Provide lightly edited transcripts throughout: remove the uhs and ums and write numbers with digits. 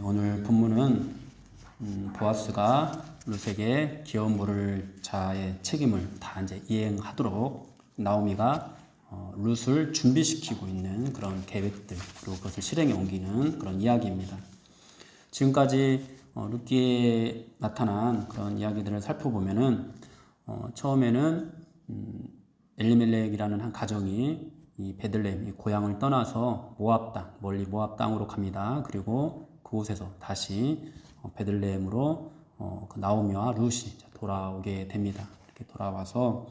오늘 본문은 보아스가 룻에게 기업 모를 자의 책임을 다 이제 이행하도록 나오미가 룻을 준비시키고 있는 그런 계획들, 그리고 그것을 실행에 옮기는 그런 이야기입니다. 지금까지 룻기에 나타난 그런 이야기들을 살펴보면은 처음에는 엘리멜렉이라는 한 가정이 이 베들레헴, 이 고향을 떠나서 모압 땅, 멀리 모압 땅으로 갑니다. 그리고 그곳에서 다시 베들레헴으로 그 나오미와 룻이 돌아오게 됩니다. 이렇게 돌아와서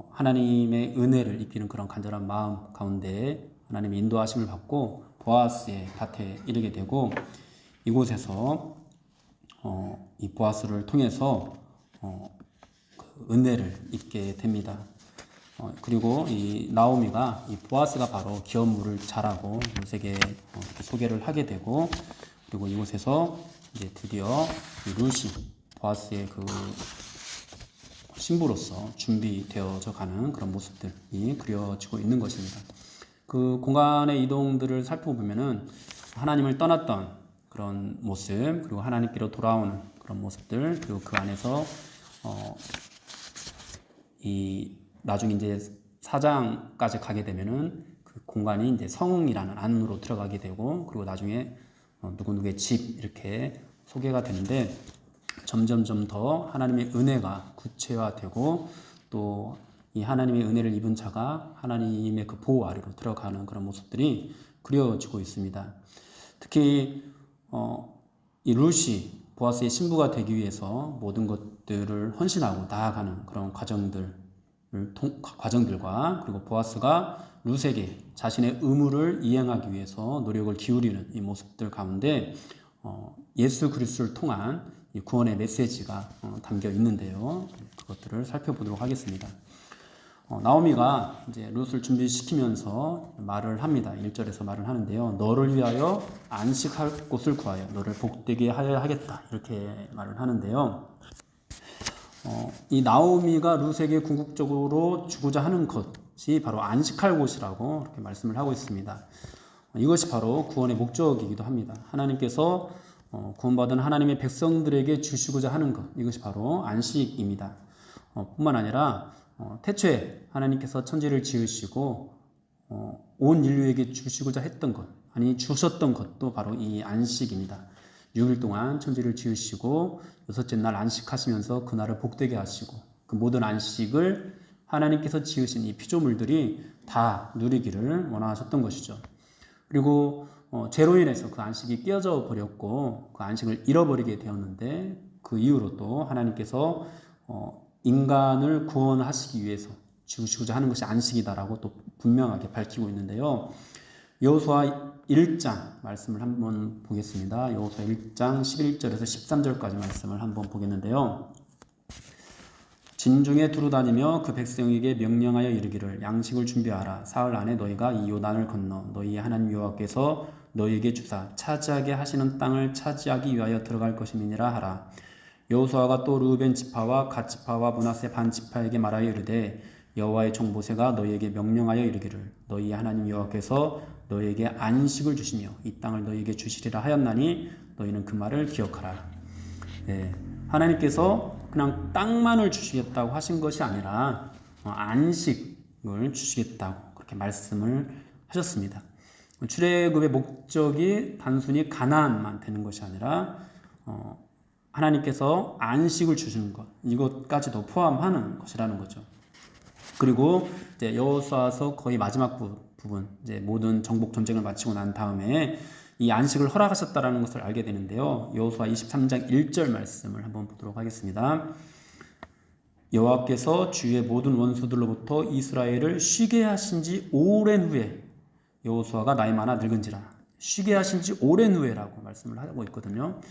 하나님의 은혜를 입히는 그런 간절한 마음 가운데 하나님의 인도하심을 받고 보아스의 밭에 이르게 되고, 이곳에서 이 보아스를 통해서 그 은혜를 입게 됩니다. 그리고 이 나오미가 이 보아스가 바로 기업 물을 자라고 룻에게 소개를 하게 되고, 그리고 이곳에서 이제 드디어 룻이 보아스의 그 신부로서 준비되어져 가는 그런 모습들이 그려지고 있는 것입니다. 그 공간의 이동들을 살펴보면은 하나님을 떠났던 그런 모습, 그리고 하나님께로 돌아오는 그런 모습들, 그리고 그 안에서 이 나중에 이제 4장까지 가게 되면은 그 공간이 이제 성이라는 안으로 들어가게 되고, 그리고 나중에 누구누구의 집 이렇게 소개가 되는데, 점점점 더 하나님의 은혜가 구체화되고, 또 이 하나님의 은혜를 입은 자가 하나님의 그 보호 아래로 들어가는 그런 모습들이 그려지고 있습니다. 특히 이 룻이 보아스의 신부가 되기 위해서 모든 것들을 헌신하고 나아가는 그런 과정들과, 그리고 보아스가 룻에게 자신의 의무를 이행하기 위해서 노력을 기울이는 이 모습들 가운데 예수 그리스도를 통한 이 구원의 메시지가 담겨 있는데요. 그것들을 살펴보도록 하겠습니다. 나오미가 이제 룻을 준비시키면서 말을 합니다. 1절에서 말을 하는데요. 너를 위하여 안식할 곳을 구하여 너를 복되게 하여야 하겠다, 이렇게 말을 하는데요. 이 나오미가 룻에게 궁극적으로 주고자 하는 것이 바로 안식할 곳이라고 이렇게 말씀을 하고 있습니다. 이것이 바로 구원의 목적이기도 합니다. 하나님께서 구원받은 하나님의 백성들에게 주시고자 하는 것, 이것이 바로 안식입니다. 뿐만 아니라 태초에 하나님께서 천지를 지으시고 온 인류에게 주시고자 했던 것, 아니 주셨던 것도 바로 이 안식입니다. 6일 동안 천지를 지으시고 여섯째 날 안식하시면서 그날을 복되게 하시고, 그 모든 안식을 하나님께서 지으신 이 피조물들이 다 누리기를 원하셨던 것이죠. 그리고 죄로 인해서 그 안식이 깨어져 버렸고 그 안식을 잃어버리게 되었는데, 그 이후로 또 하나님께서 인간을 구원하시기 위해서 주시고자 하는 것이 안식이다라고 또 분명하게 밝히고 있는데요. 여호수아 1장 말씀을 한번 보겠습니다. 여호수아 1장 11절에서 13절까지 말씀을 한번 보겠는데요. 진중에 두루 다니며 그 백성에게 명령하여 이르기를 양식을 준비하라. 사흘 안에 너희가 이 요단을 건너 너희의 하나님 여호와께서 너희에게 주사 차지하게 하시는 땅을 차지하기 위하여 들어갈 것임이니라 하라. 여호수아가 또 르우벤 지파와 갓 지파와 므낫세 반 지파에게 말하여 이르되 여호와의 종 모세가 너희에게 명령하여 이르기를 너희 하나님 여호와께서 너희에게 안식을 주시며 이 땅을 너희에게 주시리라 하였나니 너희는 그 말을 기억하라. 하나님께서 그냥 땅만을 주시겠다고 하신 것이 아니라 안식을 주시겠다고 그렇게 말씀을 하셨습니다. 출애굽의 목적이 단순히 가나안만 되는 것이 아니라 하나님께서 안식을 주시는 것, 이것까지도 포함하는 것이라는 거죠. 그리고 이제 여호수아서 거의 마지막 부분, 이제 모든 정복 전쟁을 마치고 난 다음에 이 안식을 허락하셨다라는 것을 알게 되는데요. 여호수아 23장 1절 말씀을 한번 보도록 하겠습니다. 여호와께서 주의 모든 원수들로부터 이스라엘을 쉬게 하신 지 오랜 후에 여호수아가 나이 많아 늙은지라, 쉬게 하신 지 오랜 후에라고 말씀을 하고 있거든요.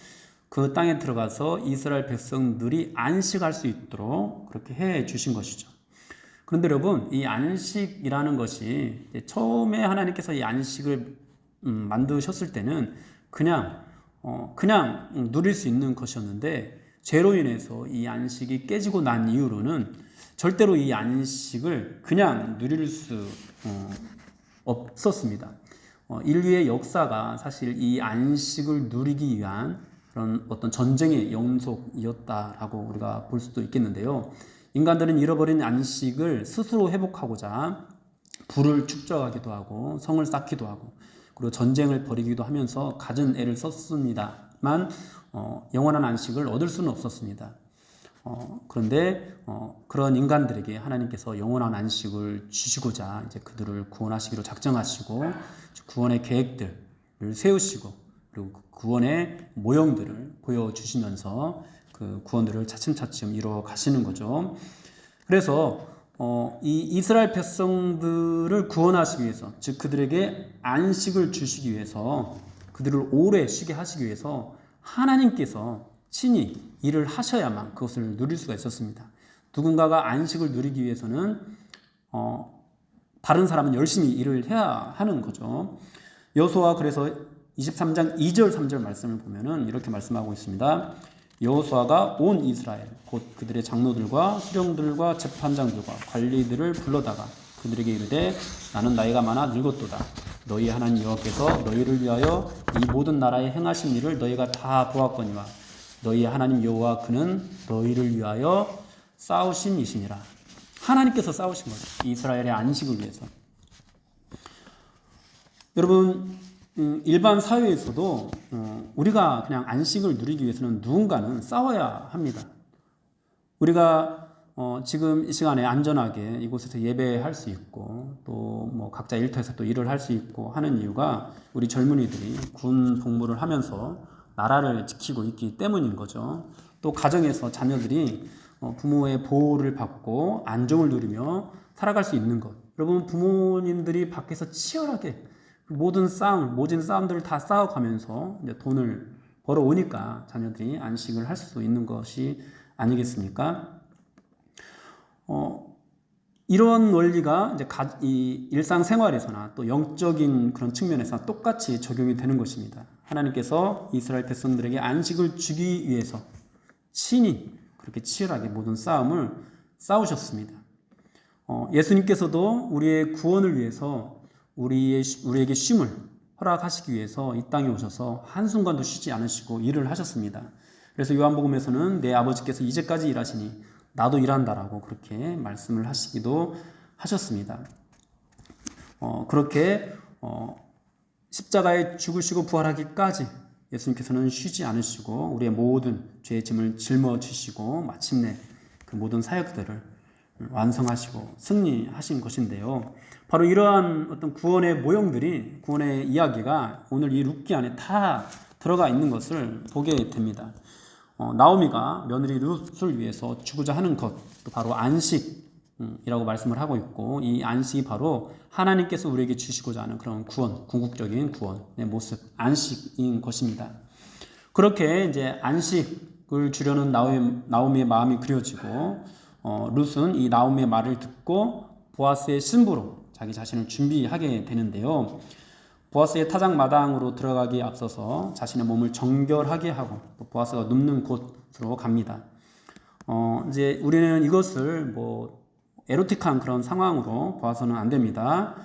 그 땅에 들어가서 이스라엘 백성들이 안식할 수 있도록 그렇게 해 주신 것이죠. 그런데 여러분, 이 안식이라는 것이 처음에 하나님께서 이 안식을 만드셨을 때는 그냥 누릴 수 있는 것이었는데, 죄로 인해서 이 안식이 깨지고 난 이후로는 절대로 이 안식을 그냥 누릴 수 없었습니다. 인류의 역사가 사실 이 안식을 누리기 위한 그런 어떤 전쟁의 연속이었다라고 우리가 볼 수도 있겠는데요. 인간들은 잃어버린 안식을 스스로 회복하고자 불을 축적하기도 하고 성을 쌓기도 하고 그리고 전쟁을 벌이기도 하면서 갖은 애를 썼습니다만 영원한 안식을 얻을 수는 없었습니다. 그런데 그런 인간들에게 하나님께서 영원한 안식을 주시고자 이제 그들을 구원하시기로 작정하시고 구원의 계획들을 세우시고 그리고 구원의 모형들을 보여주시면서 그 구원들을 차츰차츰 이루어 가시는 거죠. 그래서 이 이스라엘 백성들을 구원하시기 위해서, 즉 그들에게 안식을 주시기 위해서, 그들을 오래 쉬게 하시기 위해서 하나님께서 친히 일을 하셔야만 그것을 누릴 수가 있었습니다. 누군가가 안식을 누리기 위해서는 다른 사람은 열심히 일을 해야 하는 거죠. 여호수아 그래서 23장 2절 3절 말씀을 보면은 이렇게 말씀하고 있습니다. 여호수아가 온 이스라엘 곧 그들의 장로들과 수령들과 재판장들과 관리들을 불러다가 그들에게 이르되 나는 나이가 많아 늙었도다. 너희 하나님 여호와께서 너희를 위하여 이 모든 나라에 행하신 일을 너희가 다 보았거니와 너희 하나님 여호와 그는 너희를 위하여 싸우신 이시니라. 하나님께서 싸우신 거죠. 이스라엘의 안식을 위해서. 여러분 일반 사회에서도 우리가 그냥 안식을 누리기 위해서는 누군가는 싸워야 합니다. 우리가 지금 이 시간에 안전하게 이곳에서 예배할 수 있고 또 뭐 각자 일터에서 또 일을 할 수 있고 하는 이유가 우리 젊은이들이 군 복무를 하면서 나라를 지키고 있기 때문인 거죠. 또 가정에서 자녀들이 부모의 보호를 받고 안정을 누리며 살아갈 수 있는 것. 여러분 부모님들이 밖에서 치열하게 모든 싸움들을 다 싸워가면서 이제 돈을 벌어오니까 자녀들이 안식을 할 수 있는 것이 아니겠습니까? 이런 원리가 이제 이 일상생활에서나 또 영적인 그런 측면에서 똑같이 적용이 되는 것입니다. 하나님께서 이스라엘 백성들에게 안식을 주기 위해서 친히 그렇게 치열하게 모든 싸움을 싸우셨습니다. 예수님께서도 우리의 구원을 위해서 우리에게 쉼을 허락하시기 위해서 이 땅에 오셔서 한순간도 쉬지 않으시고 일을 하셨습니다. 그래서 요한복음에서는 내 아버지께서 이제까지 일하시니 나도 일한다라고 그렇게 말씀을 하시기도 하셨습니다. 그렇게 십자가에 죽으시고 부활하기까지 예수님께서는 쉬지 않으시고 우리의 모든 죄의 짐을 짊어지시고 마침내 그 모든 사역들을 완성하시고 승리하신 것인데요. 바로 이러한 어떤 구원의 모형들이, 구원의 이야기가 오늘 이 룻기 안에 다 들어가 있는 것을 보게 됩니다. 나오미가 며느리 룻을 위해서 주고자 하는 것, 또 바로 안식이라고 말씀을 하고 있고, 이 안식이 바로 하나님께서 우리에게 주시고자 하는 그런 구원, 궁극적인 구원의 모습, 안식인 것입니다. 그렇게 이제 안식을 주려는 나오미의 마음이 그려지고, 룻은 이 나오미의 말을 듣고 보아스의 신부로 자기 자신을 준비하게 되는데요. 보아스의 타작마당으로 들어가기에 앞서서 자신의 몸을 정결하게 하고 또 보아스가 눕는 곳으로 갑니다. 이제 우리는 이것을 뭐 에로틱한 그런 상황으로 봐서는 안 됩니다.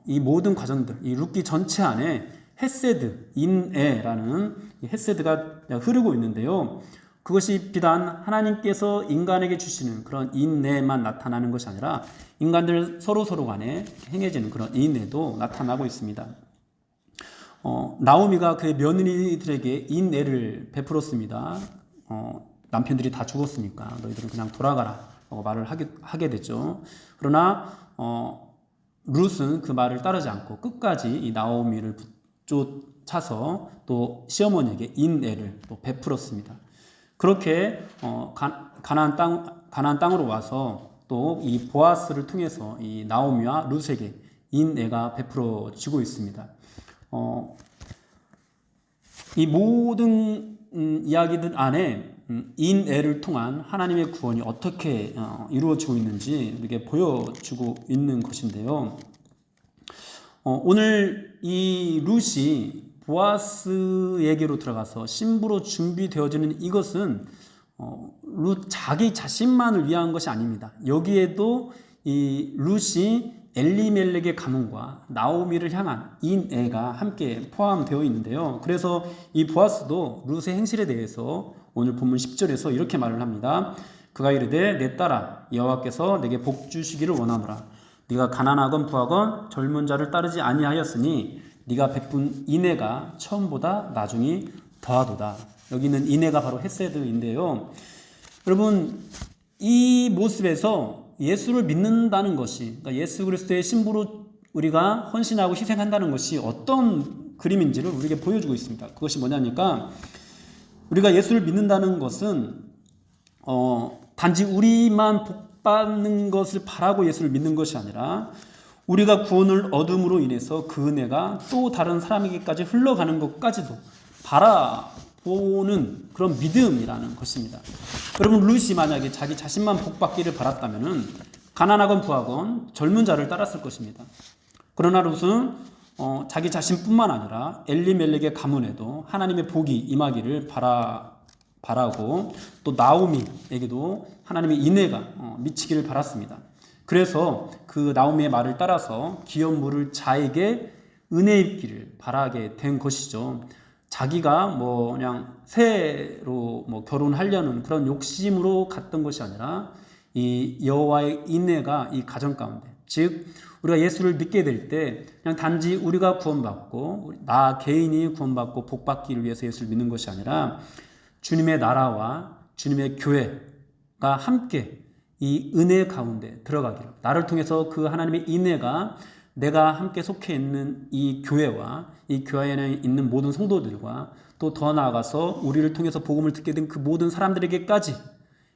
이 모든 과정들, 이 룻기 전체 안에 헤세드, 인애라는 이 헤세드가 흐르고 있는데요. 그것이 비단 하나님께서 인간에게 주시는 그런 인애만 나타나는 것이 아니라 인간들 서로 간에 행해지는 그런 인애도 나타나고 있습니다. 나오미가 그의 며느리들에게 인애를 베풀었습니다. 남편들이 다 죽었으니까 너희들은 그냥 돌아가라 라고 말을 하게 됐죠. 그러나 룻은 그 말을 따르지 않고 끝까지 이 나오미를 쫓아서 또 시어머니에게 인애를 또 베풀었습니다. 그렇게 가나안 땅으로 와서 또 이 보아스를 통해서 이 나오미와 룻에게 인애가 베풀어지고 있습니다. 이 모든 이야기들 안에 인애를 통한 하나님의 구원이 어떻게 이루어지고 있는지 이렇게 보여주고 있는 것인데요. 오늘 이 룻이 보아스에게로 들어가서 신부로 준비되어지는 이것은 룻 자기 자신만을 위한 것이 아닙니다. 여기에도 이 룻이 엘리멜렉의 가문과 나오미를 향한 인애가 함께 포함되어 있는데요. 그래서 이 보아스도 룻의 행실에 대해서 오늘 본문 10절에서 이렇게 말을 합니다. 그가 이르되 내 딸아 여호와께서 내게 복 주시기를 원하노라. 네가 가난하건 부하건 젊은 자를 따르지 아니하였으니 네가 베푼 인애가 처음보다 나중이 더하도다. 여기 있는 인애가 바로 헤세드인데요. 여러분 이 모습에서 예수를 믿는다는 것이, 그러니까 예수 그리스도의 신부로 우리가 헌신하고 희생한다는 것이 어떤 그림인지를 우리에게 보여주고 있습니다. 그것이 뭐냐니까 우리가 예수를 믿는다는 것은 단지 우리만 복받는 것을 바라고 예수를 믿는 것이 아니라 우리가 구원을 얻음으로 인해서 그 은혜가 또 다른 사람에게까지 흘러가는 것까지도 바라보는 그런 믿음이라는 것입니다. 여러분 룻이 만약에 자기 자신만 복받기를 바랐다면 가난하건 부하건 젊은 자를 따랐을 것입니다. 그러나 룻은 자기 자신뿐만 아니라 엘리멜렉의 가문에도 하나님의 복이 임하기를 바라고 또 나오미에게도 하나님의 인애가 미치기를 바랐습니다. 그래서 그 나오미의 말을 따라서 기업 물을 자에게 은혜 입기를 바라게 된 것이죠. 자기가 그냥 새로 결혼하려는 그런 욕심으로 갔던 것이 아니라 이 여호와의 인애가 이 가정 가운데, 즉 우리가 예수를 믿게 될 때 그냥 단지 우리가 구원받고 나 개인이 구원받고 복받기를 위해서 예수를 믿는 것이 아니라 주님의 나라와 주님의 교회가 함께 이 은혜 가운데 들어가기를, 나를 통해서 그 하나님의 인애가 내가 함께 속해 있는 이 교회와 이 교회 안에 있는 모든 성도들과 또 더 나아가서 우리를 통해서 복음을 듣게 된 그 모든 사람들에게까지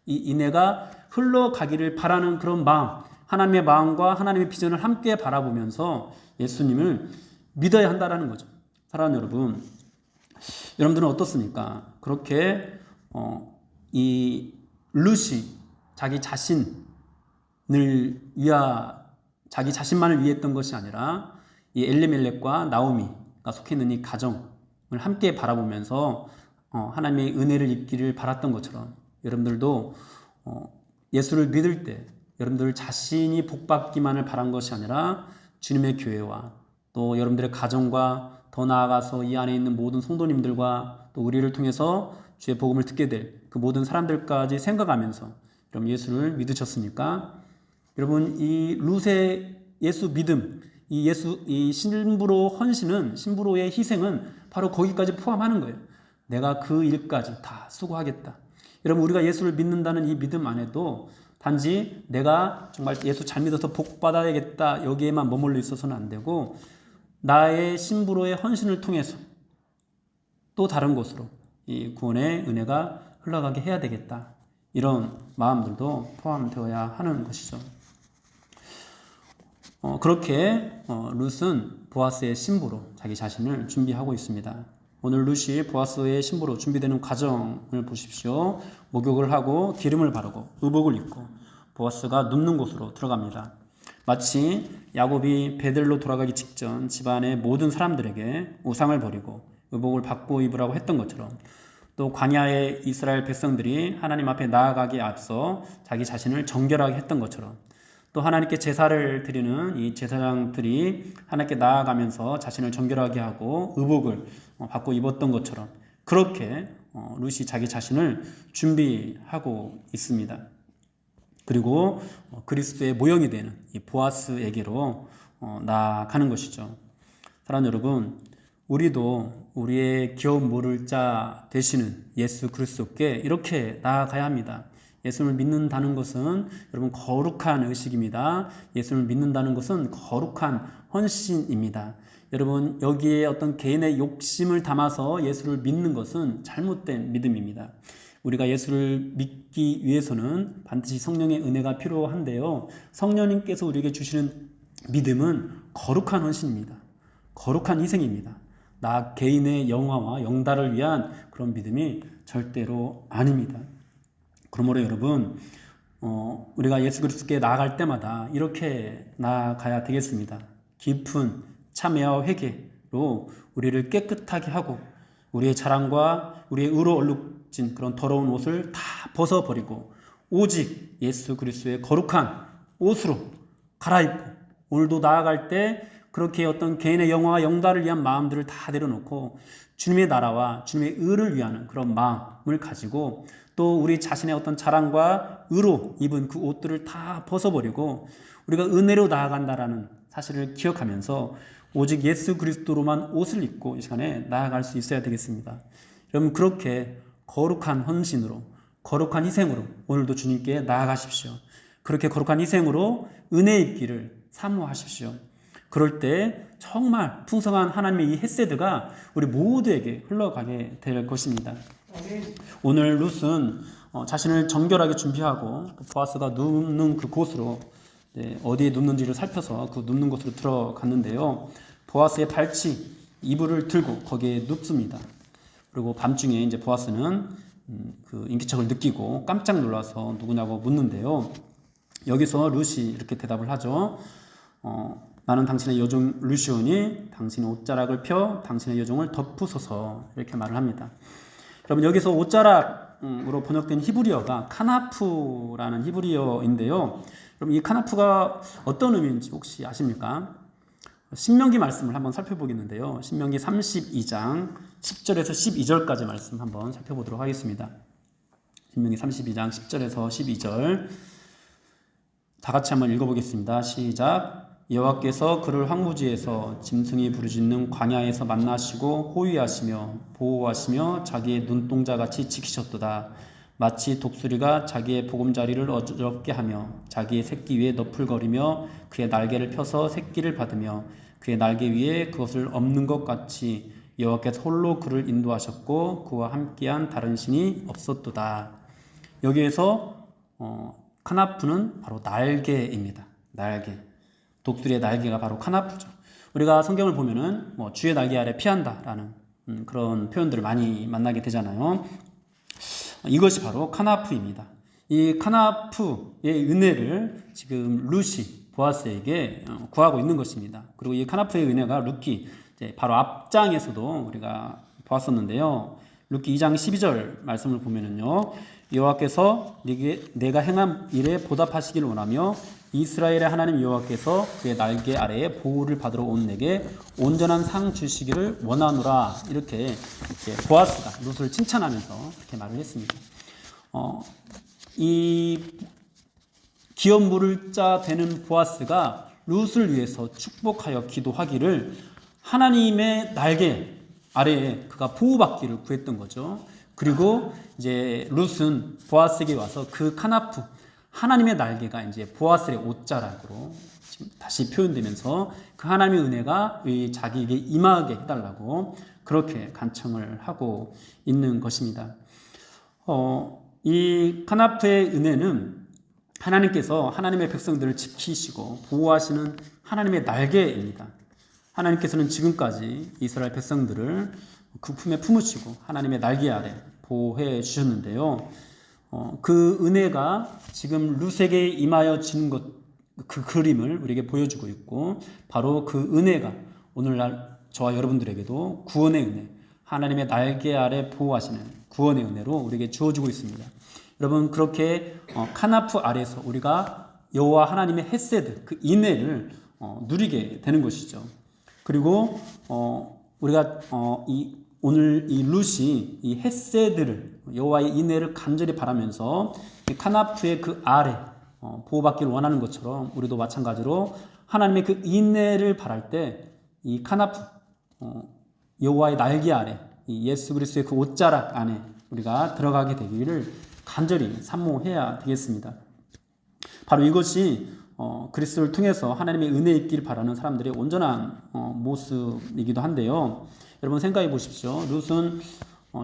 이 인애가 흘러가기를 바라는 그런 마음, 하나님의 마음과 하나님의 비전을 함께 바라보면서 예수님을 믿어야 한다는 거죠. 사랑하는 여러분, 여러분들은 어떻습니까? 그렇게 이 룻이 자기 자신만을 위해 했던 것이 아니라 이 엘리멜렉과 나오미가 속해 있는 이 가정을 함께 바라보면서 하나님의 은혜를 입기를 바랐던 것처럼 여러분들도 예수를 믿을 때 여러분들 자신이 복받기만을 바란 것이 아니라 주님의 교회와 또 여러분들의 가정과 더 나아가서 이 안에 있는 모든 성도님들과 또 우리를 통해서 주의 복음을 듣게 될 그 모든 사람들까지 생각하면서 여러분 예수를 믿으셨습니까? 여러분 이 룻의 예수 믿음, 이 신부로 헌신은, 신부로의 희생은 바로 거기까지 포함하는 거예요. 내가 그 일까지 다 수고하겠다. 여러분 우리가 예수를 믿는다는 이 믿음 안에도 단지 내가 정말 예수 잘 믿어서 복 받아야겠다 여기에만 머물러 있어서는 안 되고 나의 신부로의 헌신을 통해서 또 다른 곳으로 이 구원의 은혜가 흘러가게 해야 되겠다. 이런 마음들도 포함되어야 하는 것이죠. 그렇게 룻은 보아스의 신부로 자기 자신을 준비하고 있습니다. 오늘 룻이 보아스의 신부로 준비되는 과정을 보십시오. 목욕을 하고 기름을 바르고 의복을 입고 보아스가 눕는 곳으로 들어갑니다. 마치 야곱이 베들로 돌아가기 직전 집안의 모든 사람들에게 우상을 버리고 의복을 받고 입으라고 했던 것처럼 또 광야의 이스라엘 백성들이 하나님 앞에 나아가기에 앞서 자기 자신을 정결하게 했던 것처럼 또 하나님께 제사를 드리는 이 제사장들이 하나님께 나아가면서 자신을 정결하게 하고 의복을 받고 입었던 것처럼 그렇게 룻이 자기 자신을 준비하고 있습니다. 그리고 그리스도의 모형이 되는 이 보아스에게로 나아가는 것이죠. 사랑하는 여러분, 우리도 우리의 기업 모를 자 되시는 예수 그리스도께 이렇게 나아가야 합니다. 예수를 믿는다는 것은 여러분 거룩한 의식입니다. 예수를 믿는다는 것은 거룩한 헌신입니다. 여러분 여기에 어떤 개인의 욕심을 담아서 예수를 믿는 것은 잘못된 믿음입니다. 우리가 예수를 믿기 위해서는 반드시 성령의 은혜가 필요한데요. 성령님께서 우리에게 주시는 믿음은 거룩한 헌신입니다. 거룩한 희생입니다. 나 개인의 영화와 영달을 위한 그런 믿음이 절대로 아닙니다. 그러므로 여러분 우리가 예수 그리스도께 나아갈 때마다 이렇게 나아가야 되겠습니다. 깊은 참회와 회개로 우리를 깨끗하게 하고 우리의 자랑과 우리의 의로 얼룩진 그런 더러운 옷을 다 벗어버리고 오직 예수 그리스도의 거룩한 옷으로 갈아입고 오늘도 나아갈 때 그렇게 어떤 개인의 영화와 영달을 위한 마음들을 다 내려놓고 주님의 나라와 주님의 의를 위하는 그런 마음을 가지고 또 우리 자신의 어떤 자랑과 의로 입은 그 옷들을 다 벗어버리고 우리가 은혜로 나아간다라는 사실을 기억하면서 오직 예수 그리스도로만 옷을 입고 이 시간에 나아갈 수 있어야 되겠습니다. 여러분 그렇게 거룩한 헌신으로 거룩한 희생으로 오늘도 주님께 나아가십시오. 그렇게 거룩한 희생으로 은혜 입기를 사모하십시오. 그럴 때 정말 풍성한 하나님의 이 헤세드가 우리 모두에게 흘러가게 될 것입니다. 오늘 룻은 자신을 정결하게 준비하고 보아스가 눕는 그 곳으로 어디에 눕는지를 살펴서 그 눕는 곳으로 들어갔는데요. 보아스의 발치 이불을 들고 거기에 눕습니다. 그리고 밤중에 이제 보아스는 그 인기척을 느끼고 깜짝 놀라서 누구냐고 묻는데요. 여기서 룻이 이렇게 대답을 하죠. 나는 당신의 여종 룻이오니 당신의 옷자락을 펴 당신의 여종을 덮으소서 이렇게 말을 합니다. 여러분 여기서 옷자락으로 번역된 히브리어가 카나프라는 히브리어인데요. 여러분 이 카나프가 어떤 의미인지 혹시 아십니까? 신명기 말씀을 한번 살펴보겠는데요. 신명기 32장 10절에서 12절까지 말씀 한번 살펴보도록 하겠습니다. 신명기 32장 10절에서 12절 다 같이 한번 읽어보겠습니다. 시작. 여호와께서 그를 황무지에서 짐승이 부르짖는 광야에서 만나시고 호위하시며 보호하시며 자기의 눈동자같이 지키셨도다. 마치 독수리가 자기의 보금자리를 어지럽게 하며 자기의 새끼 위에 너풀거리며 그의 날개를 펴서 새끼를 받으며 그의 날개 위에 그것을 엎는 것 같이 여호와께서 홀로 그를 인도하셨고 그와 함께한 다른 신이 없었도다. 여기에서 카나프는 바로 날개입니다. 날개. 독수리의 날개가 바로 카나프죠. 우리가 성경을 보면은 주의 날개 아래 피한다라는 그런 표현들을 많이 만나게 되잖아요. 이것이 바로 카나프입니다. 이 카나프의 은혜를 지금 룻이 보아스에게 구하고 있는 것입니다. 그리고 이 카나프의 은혜가 룻기 바로 앞장에서도 우리가 보았었는데요. 룻기 2장 12절 말씀을 보면은요. 여호와께서 내가 행한 일에 보답하시기를 원하며 이스라엘의 하나님 여호와께서 그의 날개 아래에 보호를 받으러 온 내게 온전한 상 주시기를 원하노라. 이렇게 보아스가 룻을 칭찬하면서 이렇게 말을 했습니다. 이 기업 물을 자 되는 보아스가 룻을 위해서 축복하여 기도하기를 하나님의 날개 아래에 그가 보호받기를 구했던 거죠. 그리고 이제 룻은 보아스에게 와서 그 카나프 하나님의 날개가 이제 보아스의 옷자락으로 지금 다시 표현되면서 그 하나님의 은혜가 자기에게 임하게 해달라고 그렇게 간청을 하고 있는 것입니다. 이 카나프의 은혜는 하나님께서 하나님의 백성들을 지키시고 보호하시는 하나님의 날개입니다. 하나님께서는 지금까지 이스라엘 백성들을 그 품에 품으시고 하나님의 날개 아래 보호해 주셨는데요. 그 은혜가 지금 룻에게 임하여 지는 것, 그 그림을 우리에게 보여주고 있고 바로 그 은혜가 오늘날 저와 여러분들에게도 구원의 은혜, 하나님의 날개 아래 보호하시는 구원의 은혜로 우리에게 주어지고 있습니다. 여러분 그렇게 카나프 아래서 우리가 여호와 하나님의 헤세드, 그 인애를 누리게 되는 것이죠. 그리고 우리가 오늘 이 룻이 이 헤세드를 여호와의 인애를 간절히 바라면서 이 카나프의 그 아래 보호받기를 원하는 것처럼 우리도 마찬가지로 하나님의 그 인애를 바랄 때 이 카나프 여호와의 날개 아래 이 예수 그리스도의 그 옷자락 안에 우리가 들어가게 되기를 간절히 산모해야 되겠습니다. 바로 이것이 그리스도를 통해서 하나님의 은혜 있기를 바라는 사람들의 온전한 모습이기도 한데요. 여러분 생각해 보십시오. 룻은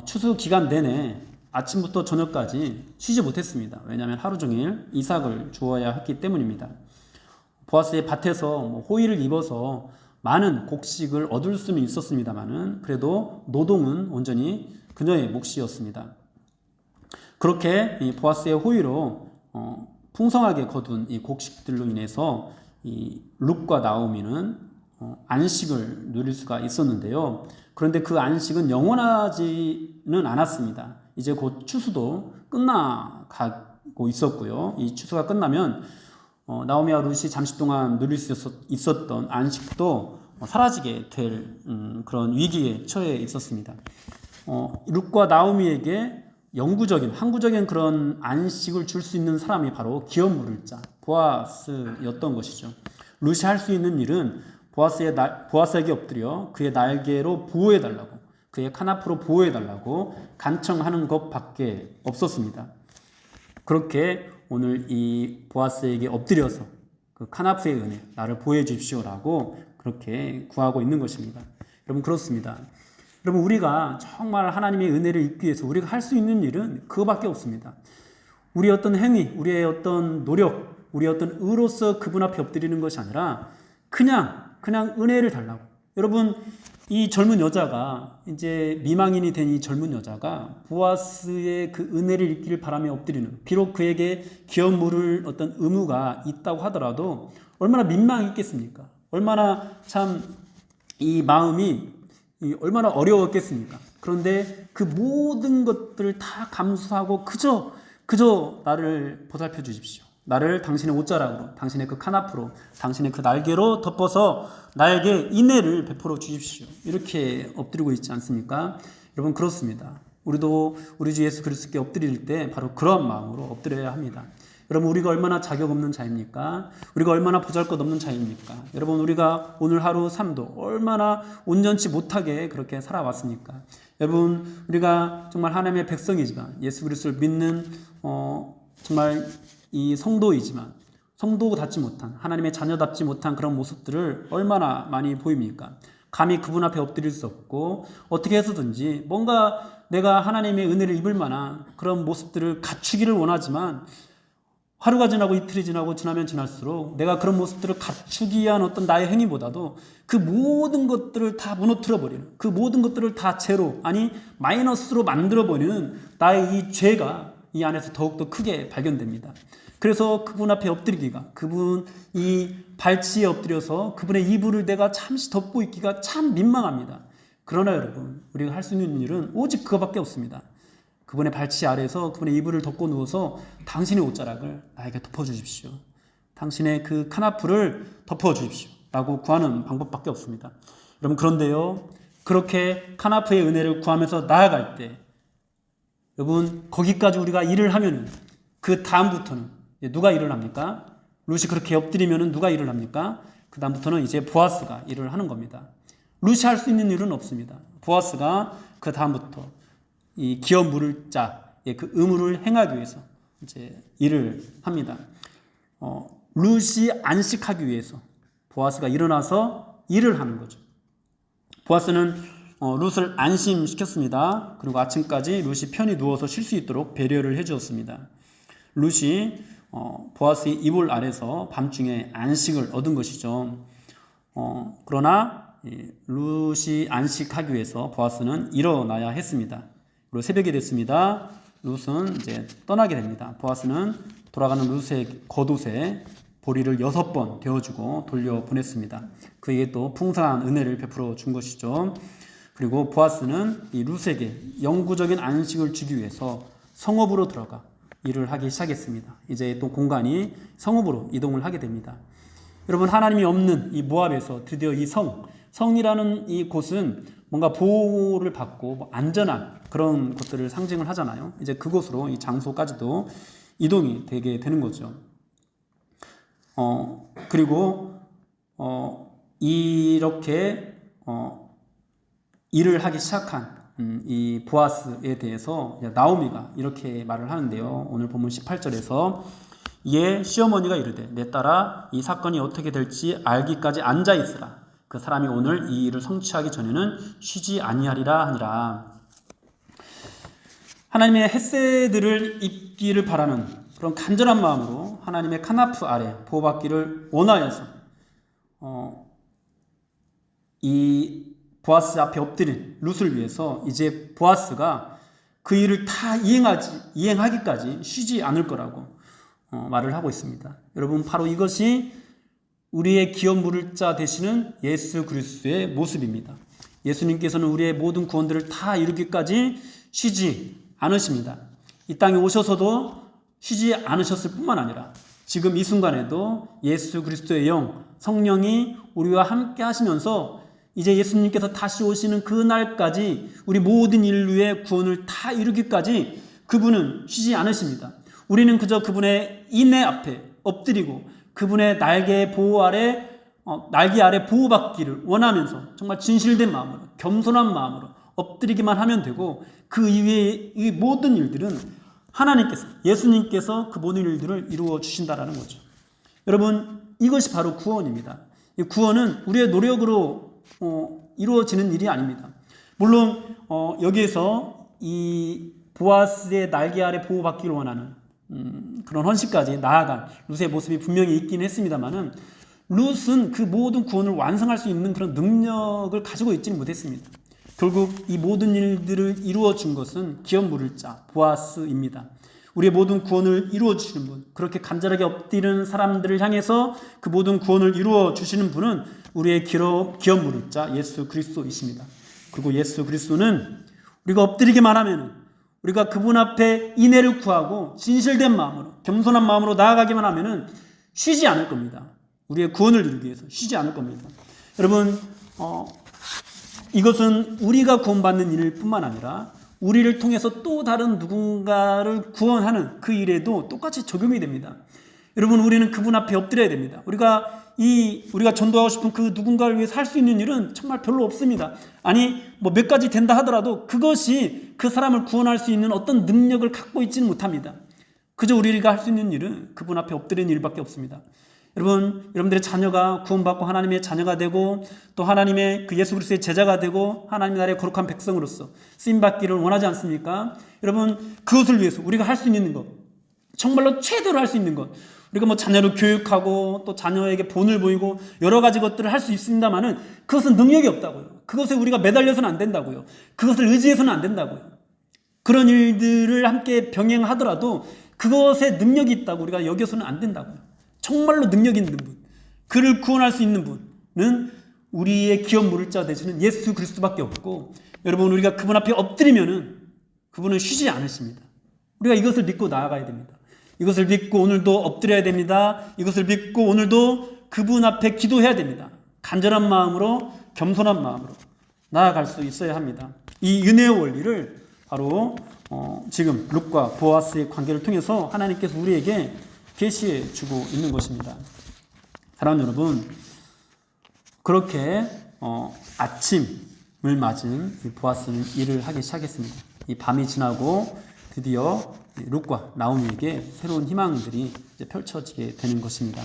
추수 기간 내내 아침부터 저녁까지 쉬지 못했습니다. 왜냐하면 하루 종일 이삭을 주어야 했기 때문입니다. 보아스의 밭에서 호의를 입어서 많은 곡식을 얻을 수는 있었습니다만은 그래도 노동은 온전히 그녀의 몫이었습니다. 그렇게 이 보아스의 호의로 풍성하게 거둔 이 곡식들로 인해서 이 룻과 나오미는 안식을 누릴 수가 있었는데요. 그런데 그 안식은 영원하지는 않았습니다. 이제 곧 추수도 끝나가고 있었고요. 이 추수가 끝나면 나오미와 룻이 잠시 동안 누릴 수 있었던 안식도 사라지게 될 그런 위기에 처해 있었습니다. 룻과 나오미에게 영구적인 항구적인 그런 안식을 줄 수 있는 사람이 바로 기업 물을 자 보아스였던 것이죠. 룻이 할 수 있는 일은 보아스에게 엎드려 그의 날개로 보호해달라고, 그의 카나프로 보호해달라고 간청하는 것밖에 없었습니다. 그렇게 오늘 이 보아스에게 엎드려서 그 카나프의 은혜, 나를 보호해 주십시오라고 그렇게 구하고 있는 것입니다. 여러분, 그렇습니다. 여러분, 우리가 정말 하나님의 은혜를 입기 위해서 우리가 할 수 있는 일은 그거밖에 없습니다. 우리의 어떤 행위, 우리의 어떤 노력, 우리의 어떤 의로서 그분 앞에 엎드리는 것이 아니라 그냥 은혜를 달라고. 여러분, 이 젊은 여자가, 이제 미망인이 된 이 젊은 여자가 보아스의 그 은혜를 입기를 바라며 엎드리는, 비록 그에게 기업 물을 어떤 의무가 있다고 하더라도 얼마나 민망했겠습니까? 얼마나 참 이 마음이 얼마나 어려웠겠습니까? 그런데 그 모든 것들을 다 감수하고 그저 나를 보살펴 주십시오. 나를 당신의 옷자락으로, 당신의 그 카나프로, 당신의 그 날개로 덮어서 나에게 인애를 베풀어 주십시오. 이렇게 엎드리고 있지 않습니까? 여러분, 그렇습니다. 우리도 우리 주 예수 그리스도께 엎드릴 때 바로 그런 마음으로 엎드려야 합니다. 여러분, 우리가 얼마나 자격 없는 자입니까? 우리가 얼마나 보잘것없는 자입니까? 여러분, 우리가 오늘 하루 삶도 얼마나 온전치 못하게 그렇게 살아왔습니까? 여러분, 우리가 정말 하나님의 백성이지만, 예수 그리스도를 믿는 정말 이 성도이지만 성도답지 못한, 하나님의 자녀답지 못한 그런 모습들을 얼마나 많이 보입니까? 감히 그분 앞에 엎드릴 수 없고 어떻게 해서든지 뭔가 내가 하나님의 은혜를 입을 만한 그런 모습들을 갖추기를 원하지만, 하루가 지나고 이틀이 지나고 지나면 지날수록 내가 그런 모습들을 갖추기 위한 어떤 나의 행위보다도 그 모든 것들을 다 무너뜨려 버리는, 그 모든 것들을 다 제로, 아니 마이너스로 만들어 버리는 나의 이 죄가 이 안에서 더욱더 크게 발견됩니다. 그래서 그분 앞에 엎드리기가, 그분 이 발치에 엎드려서 그분의 이불을 내가 잠시 덮고 있기가 참 민망합니다. 그러나 여러분, 우리가 할 수 있는 일은 오직 그거밖에 없습니다. 그분의 발치 아래에서 그분의 이불을 덮고 누워서 당신의 옷자락을 나에게 덮어주십시오. 당신의 그 카나프를 덮어주십시오. 라고 구하는 방법밖에 없습니다. 여러분, 그런데요, 그렇게 카나프의 은혜를 구하면서 나아갈 때, 여러분, 거기까지 우리가 일을 하면은 그 다음부터는 누가 일을 합니까? 룻이 그렇게 엎드리면은 누가 일을 합니까? 그 다음부터는 이제 보아스가 일을 하는 겁니다. 룻이 할 수 있는 일은 없습니다. 보아스가 그 다음부터 이 기업 물을 자의 그 의무를 행하기 위해서 이제 일을 합니다. 룻이 안식하기 위해서 보아스가 일어나서 일을 하는 거죠. 보아스는 룻을 안심시켰습니다. 그리고 아침까지 룻이 편히 누워서 쉴 수 있도록 배려를 해주었습니다. 룻이 보아스의 이불 아래서 밤중에 안식을 얻은 것이죠. 그러나 룻이 안식하기 위해서 보아스는 일어나야 했습니다. 그리고 새벽이 됐습니다. 룻은 이제 떠나게 됩니다. 보아스는 돌아가는 룻의 겉옷에 보리를 6번 데워주고 돌려보냈습니다. 그에게 또 풍성한 은혜를 베풀어 준 것이죠. 그리고 보아스는 이 룻에게 영구적인 안식을 주기 위해서 성읍으로 들어가 일을 하기 시작했습니다. 이제 또 공간이 성읍으로 이동을 하게 됩니다. 여러분, 하나님이 없는 이 모압에서 드디어 이 성이라는 이 곳은 뭔가 보호를 받고 안전한 그런 것들을 상징을 하잖아요. 이제 그곳으로, 이 장소까지도 이동이 되게 되는 거죠. 그리고 이렇게 일을 하기 시작한 이 보아스에 대해서 나오미가 이렇게 말을 하는데요. 오늘 본문 18절에서 이에 시어머니가 이르되 내 딸아 이 사건이 어떻게 될지 알기까지 앉아 있으라. 그 사람이 오늘 이 일을 성취하기 전에는 쉬지 아니하리라 하니라. 하나님의 헤세드를 입기를 바라는 그런 간절한 마음으로 하나님의 카나프 아래 보호받기를 원하여서 이 보아스 앞에 엎드린 룻을 위해서 이제 보아스가 그 일을 다 이행하기까지 쉬지 않을 거라고 말을 하고 있습니다. 여러분, 바로 이것이 우리의 기업 물을 자 되시는 예수 그리스도의 모습입니다. 예수님께서는 우리의 모든 구원들을 다 이루기까지 쉬지 않으십니다. 이 땅에 오셔서도 쉬지 않으셨을 뿐만 아니라 지금 이 순간에도 예수 그리스도의 영, 성령이 우리와 함께 하시면서 이제 예수님께서 다시 오시는 그날까지 우리 모든 인류의 구원을 다 이루기까지 그분은 쉬지 않으십니다. 우리는 그저 그분의 인애 앞에 엎드리고 그분의 날개 아래 보호받기를 원하면서 정말 진실된 마음으로, 겸손한 마음으로 엎드리기만 하면 되고, 그 이외의 이 모든 일들은 하나님께서, 예수님께서 그 모든 일들을 이루어 주신다라는 거죠. 여러분, 이것이 바로 구원입니다. 이 구원은 우리의 노력으로 이루어지는 일이 아닙니다. 물론 여기에서 이 보아스의 날개 아래 보호받기를 원하는 그런 헌신까지 나아간 룻의 모습이 분명히 있긴 했습니다만은, 룻은 그 모든 구원을 완성할 수 있는 그런 능력을 가지고 있지는 못했습니다. 결국 이 모든 일들을 이루어 준 것은 기업 물을 자 보아스입니다. 우리의 모든 구원을 이루어 주시는 분, 그렇게 간절하게 엎드리는 사람들을 향해서 그 모든 구원을 이루어 주시는 분은 우리의 기업 물을 자 예수 그리스도이십니다. 그리고 예수 그리스도는 우리가 엎드리기만 하면, 우리가 그분 앞에 인애를 구하고 진실된 마음으로, 겸손한 마음으로 나아가기만 하면 쉬지 않을 겁니다. 우리의 구원을 이루기 위해서 쉬지 않을 겁니다. 여러분, 이것은 우리가 구원받는 일일 뿐만 아니라 우리를 통해서 또 다른 누군가를 구원하는 그 일에도 똑같이 적용이 됩니다. 여러분, 우리는 그분 앞에 엎드려야 됩니다. 우리가 전도하고 싶은 그 누군가를 위해서 할 수 있는 일은 정말 별로 없습니다. 아니, 몇 가지 된다 하더라도 그것이 그 사람을 구원할 수 있는 어떤 능력을 갖고 있지는 못합니다. 그저 우리가 할 수 있는 일은 그분 앞에 엎드리는 일밖에 없습니다. 여러분들의 자녀가 구원받고 하나님의 자녀가 되고, 또 하나님의 그 예수 그리스도의 제자가 되고 하나님 나라의 거룩한 백성으로서 쓰임받기를 원하지 않습니까? 여러분, 그것을 위해서 우리가 할 수 있는 것, 정말로 최대로 할 수 있는 것, 우리가 자녀를 교육하고 또 자녀에게 본을 보이고 여러 가지 것들을 할 수 있습니다만은 그것은 능력이 없다고요. 그것에 우리가 매달려서는 안 된다고요. 그것을 의지해서는 안 된다고요. 그런 일들을 함께 병행하더라도 그것에 능력이 있다고 우리가 여겨서는 안 된다고요. 정말로 능력 있는 분, 그를 구원할 수 있는 분은 우리의 기업 물을 자 되시는 예수 그리스도밖에 없고, 여러분, 우리가 그분 앞에 엎드리면은 그분은 쉬지 않으십니다. 우리가 이것을 믿고 나아가야 됩니다. 이것을 믿고 오늘도 엎드려야 됩니다. 이것을 믿고 오늘도 그분 앞에 기도해야 됩니다. 간절한 마음으로, 겸손한 마음으로 나아갈 수 있어야 합니다. 이 은혜의 원리를 바로 지금 룻과 보아스의 관계를 통해서 하나님께서 우리에게 계시해 주고 있는 것입니다. 사랑하는 여러분, 그렇게 아침을 맞은 보아스는 일을 하기 시작했습니다. 이 밤이 지나고 드디어 룻과 나오미에게 새로운 희망들이 이제 펼쳐지게 되는 것입니다.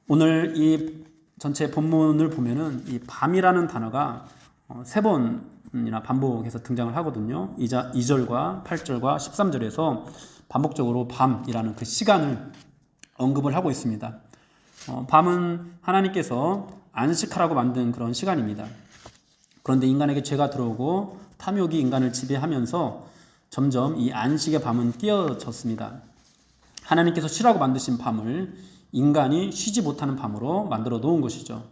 오늘 이 전체 본문을 보면은 이 밤이라는 단어가 3번이나 반복해서 등장을 하거든요. 2절과 8절과 13절에서 반복적으로 밤이라는 그 시간을 언급을 하고 있습니다. 밤은 하나님께서 안식하라고 만든 그런 시간입니다. 그런데 인간에게 죄가 들어오고 탐욕이 인간을 지배하면서 점점 이 안식의 밤은 깨어졌습니다. 하나님께서 쉬라고 만드신 밤을 인간이 쉬지 못하는 밤으로 만들어 놓은 것이죠.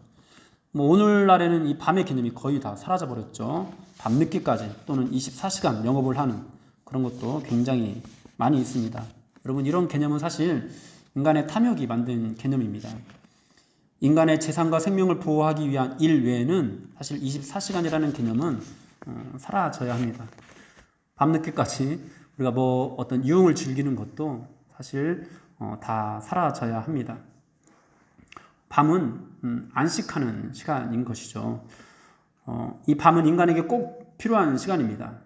오늘날에는 이 밤의 개념이 거의 다 사라져 버렸죠. 밤늦게까지 또는 24시간 영업을 하는 그런 것도 굉장히 많이 있습니다. 여러분, 이런 개념은 사실 인간의 탐욕이 만든 개념입니다. 인간의 재산과 생명을 보호하기 위한 일 외에는 사실 24시간이라는 개념은 사라져야 합니다. 밤늦게까지 우리가 어떤 유흥을 즐기는 것도 사실 다 사라져야 합니다. 밤은 안식하는 시간인 것이죠. 이 밤은 인간에게 꼭 필요한 시간입니다.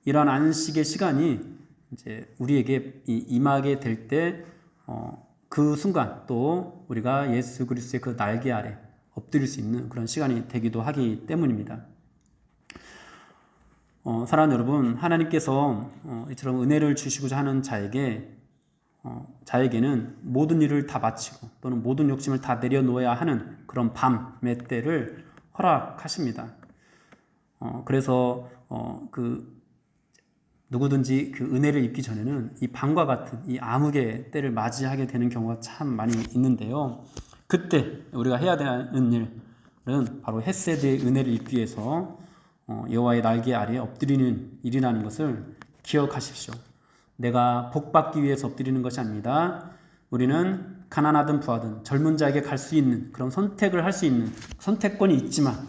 이러한 안식의 시간이 이제 우리에게 임하게 될 때 그 순간 또 우리가 예수 그리스도의 그 날개 아래 엎드릴 수 있는 그런 시간이 되기도 하기 때문입니다. 사랑하는 여러분, 하나님께서 이처럼 은혜를 주시고자 하는 자에게는 모든 일을 다 마치고 또는 모든 욕심을 다 내려놓아야 하는 그런 밤의 때를 허락하십니다. 그래서 누구든지 그 은혜를 입기 전에는 이 밤과 같은 이 암흑의 때를 맞이하게 되는 경우가 참 많이 있는데요. 그때 우리가 해야 되는 일은 바로 헤세드의 은혜를 입기 위해서 여호와의 날개 아래에 엎드리는 일이라는 것을 기억하십시오. 내가 복받기 위해서 엎드리는 것이 아닙니다. 우리는 가난하든 부하든 젊은 자에게 갈 수 있는 그런 선택을 할 수 있는 선택권이 있지만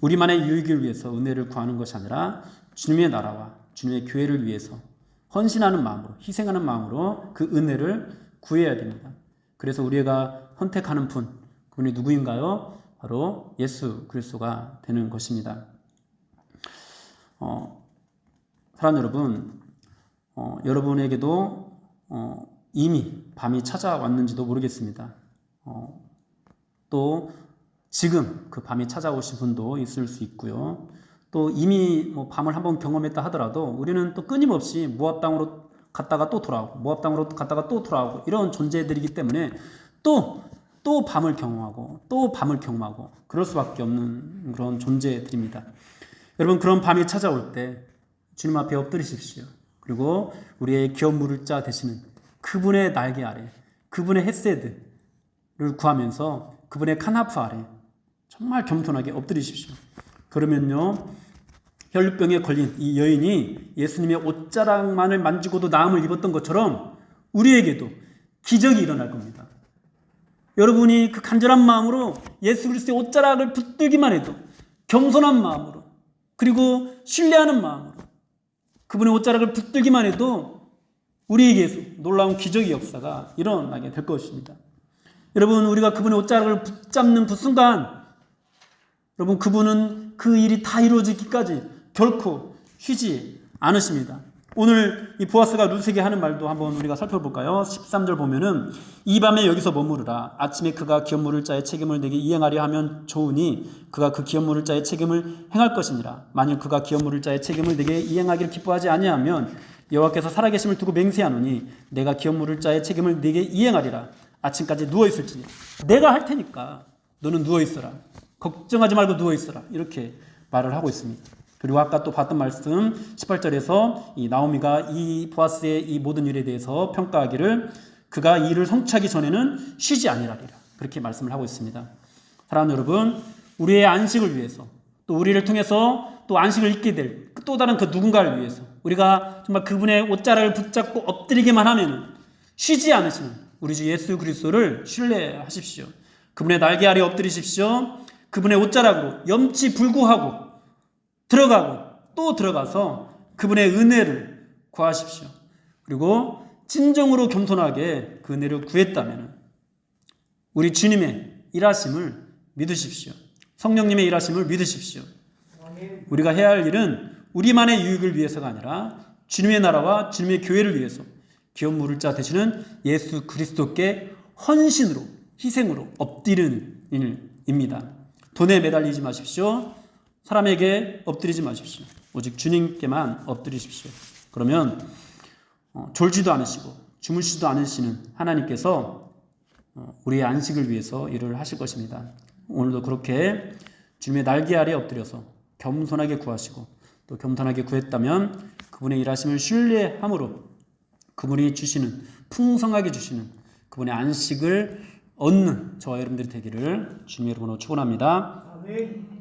우리만의 유익을 위해서 은혜를 구하는 것이 아니라 주님의 나라와 주님의 교회를 위해서 헌신하는 마음으로 희생하는 마음으로 그 은혜를 구해야 됩니다. 그래서 우리가 선택하는 그분이 누구인가요? 바로 예수 그리스도가 되는 것입니다. 사랑하는 여러분, 여러분에게도 이미 밤이 찾아왔는지도 모르겠습니다. 또 지금 그 밤이 찾아오신 분도 있을 수 있고요. 또 이미 밤을 한번 경험했다 하더라도 우리는 또 끊임없이 모압 땅으로 갔다가 또 돌아오고 모압 땅으로 갔다가 또 돌아오고 이런 존재들이기 때문에 또 밤을 경험하고 또 밤을 경험하고 그럴 수밖에 없는 그런 존재들입니다. 여러분, 그런 밤이 찾아올 때 주님 앞에 엎드리십시오. 그리고 우리의 기업 물을 자 되시는 그분의 날개 아래, 그분의 헷세드를 구하면서 그분의 카나프 아래 정말 겸손하게 엎드리십시오. 그러면요, 혈류병에 걸린 이 여인이 예수님의 옷자락만을 만지고도 나음을 입었던 것처럼 우리에게도 기적이 일어날 겁니다. 여러분이 그 간절한 마음으로 예수 그리스도의 옷자락을 붙들기만 해도 겸손한 마음으로 그리고 신뢰하는 마음으로 그분의 옷자락을 붙들기만 해도 우리에게서 놀라운 기적의 역사가 일어나게 될 것입니다. 여러분, 우리가 그분의 옷자락을 붙잡는 그 순간 여러분, 그분은 그 일이 다 이루어지기까지 결코 쉬지 않으십니다. 오늘 이 보아스가 룻에게 하는 말도 한번 우리가 살펴볼까요? 13절 보면은 이 밤에 여기서 머무르라. 아침에 그가 기업 물을 자의 책임을 내게 이행하려 하면 좋으니 그가 그 기업 물을 자의 책임을 행할 것이니라. 만일 그가 기업 물을 자의 책임을 내게 이행하기를 기뻐하지 아니하면 여호와께서 살아계심을 두고 맹세하노니 내가 기업 물을 자의 책임을 내게 이행하리라. 아침까지 누워있을지니 내가 할 테니까 너는 누워있어라. 걱정하지 말고 누워있어라. 이렇게 말을 하고 있습니다. 그리고 아까 또 봤던 말씀 18절에서 이 나오미가 이 보아스의 이 모든 일에 대해서 평가하기를 그가 이 일을 성취하기 전에는 쉬지 아니하리라. 그렇게 말씀을 하고 있습니다. 사랑하는 여러분, 우리의 안식을 위해서 또 우리를 통해서 또 안식을 잊게 될 또 다른 그 누군가를 위해서 우리가 정말 그분의 옷자락을 붙잡고 엎드리기만 하면 쉬지 않으시는 우리 주 예수 그리스도를 신뢰하십시오. 그분의 날개 아래 엎드리십시오. 그분의 옷자락으로 염치불구하고 들어가고 또 들어가서 그분의 은혜를 구하십시오. 그리고 진정으로 겸손하게 그 은혜를 구했다면 우리 주님의 일하심을 믿으십시오. 성령님의 일하심을 믿으십시오. 우리가 해야 할 일은 우리만의 유익을 위해서가 아니라 주님의 나라와 주님의 교회를 위해서 기업 물을 자 되시는 예수 그리스도께 헌신으로 희생으로 엎드리는 일입니다. 돈에 매달리지 마십시오. 사람에게 엎드리지 마십시오. 오직 주님께만 엎드리십시오. 그러면 졸지도 않으시고 주무시지도 않으시는 하나님께서 우리의 안식을 위해서 일을 하실 것입니다. 오늘도 그렇게 주님의 날개 아래 엎드려서 겸손하게 구하시고 또 겸손하게 구했다면 그분의 일하심을 신뢰함으로 그분이 주시는 풍성하게 주시는 그분의 안식을 얻는 저와 여러분들이 되기를 주님의 이름으로 축원합니다. 아멘.